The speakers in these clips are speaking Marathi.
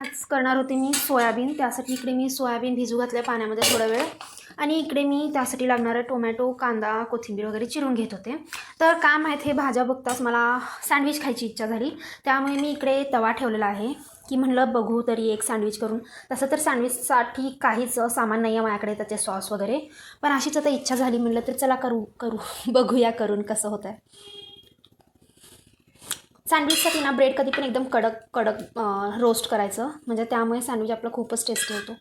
आज करणार होते मी सोयाबीन. त्यासाठी इकडे मी सोयाबीन भिजू घातले पाण्यामध्ये थोडा वेळ आणि इकडे मी त्यासाठी लागणारं टोमॅटो, कांदा, कोथिंबीर वगैरे चिरून घेत होते. तर काय माहीत हे भाज्या बघताच मला सँडविच खायची इच्छा झाली. त्यामुळे मी इकडे तवा ठेवलेला आहे की म्हणलं बघू तरी एक सँडविच करून. तसं तर सँडविचसाठी काहीच सामान नाही आहे माझ्याकडे, त्याचे सॉस वगैरे, पण अशीच आता इच्छा झाली म्हणलं तर चला करू बघूया करून कसं होतं आहे. सँडविचसाठी ना ब्रेड कधी पण एकदम कडक रोस्ट करायचं, म्हणजे त्यामुळे सँडविच आपलं खूपच टेस्टी होतो.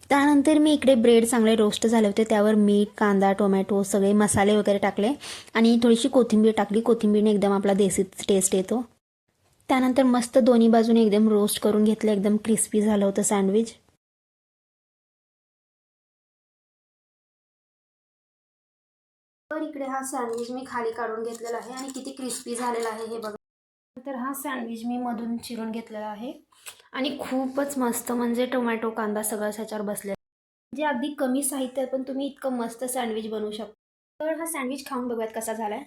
त्यानंतर मी इकडे ब्रेड चांगले रोस्ट झाले होते, त्यावर मीठ, कांदा, टोमॅटो सगळे मसाले वगैरे टाकले आणि थोडीशी कोथिंबीर टाकली. कोथिंबीरने एकदम आपला देसी टेस्ट येतो. त्यानंतर मस्त दोन्ही बाजूने एकदम रोस्ट करून घेतलं. एकदम क्रिस्पी झालं होतं सँडविच. तर इकडे हा सँडविच मी खाली काढून घेतलेला आहे आणि किती क्रिस्पी झालेला आहे हे बघा. तर हा सँडविच मी मधून चिरून घेतलेला आहे आणि खूपच मस्त, म्हणजे टोमॅटो, कांदा सगळं ह्याच्यावर बसले. म्हणजे अगदी कमी साहित्यात पण तुम्ही इतकं मस्त सँडविच बनवू शकता. तर हा सँडविच खाऊन बघूयात कसा झाला आहे.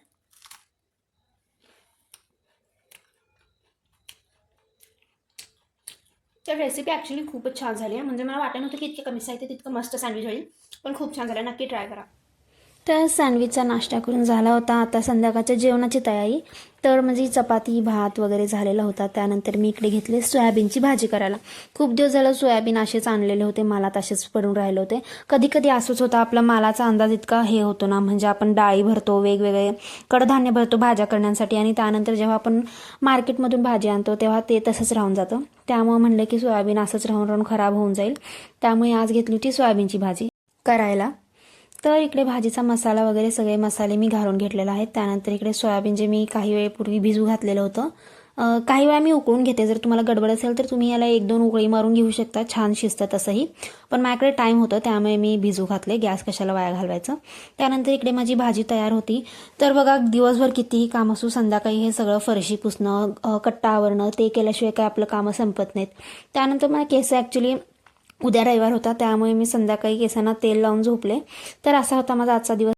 तर रेसिपी ॲक्च्युली खूपच छान झाली आहे. म्हणजे मला वाटत नव्हतं की इतके कमी साहित्यात इतकं मस्त सँडविच होईल, पण खूप छान झालं. नक्की ट्राय करा. तर सँडविचचा नाश्ता करून झाला होता. आता संध्याकाळच्या जेवणाची तयारी. तर म्हणजे चपाती, भात वगैरे झालेला होता. त्यानंतर मी इकडे घेतले सोयाबीनची भाजी करायला. खूप दिवस झालं सोयाबीन असेच आणलेले होते, मालात असेच पडून राहिले होते. कधी कधी असंच होतं, आपला मालाचा अंदाज इतका हे होतो ना, म्हणजे आपण डाळी भरतो, वेगवेगळे कडधान्य भरतो भाज्या करण्यासाठी, आणि त्यानंतर जेव्हा आपण मार्केटमधून भाजी आणतो तेव्हा ते तसंच राहून जातं. त्यामुळे म्हणलं की सोयाबीन असंच राहून राहून खराब होऊन जाईल, त्यामुळे आज घेतली होती सोयाबीनची भाजी करायला. तर इकडे भाजीचा मसाला वगैरे सगळे मसाले मी घालून घेतलेला आहे. त्यानंतर इकडे सोयाबीन जे मी काही वेळेपूर्वी भिजू घातलेलं होतं, काही वेळा मी उकळून घेते. जर तुम्हाला गडबड असेल तर तुम्ही याला 1-2 उकळी मारून घेऊ शकता, छान शिजतं तसंही. पण माझ्याकडे टाईम होतं त्यामुळे मी भिजू घातले, गॅस कशाला वाया घालवायचं. त्यानंतर इकडे माझी भाजी तयार होती. तर बघा, दिवसभर कितीही काम असू, संध्याकाळी हे सगळं फरशी पुसणं, कट्टा आवरणं, ते केल्याशिवाय काय आपलं कामं संपत नाहीत. त्यानंतर मला केस ॲक्च्युली उद्या रविवार होता, त्यामुळे मी संध्याकाळी केसांना तेल लावून झोपले. तर असा होता माझा आजचा दिवस.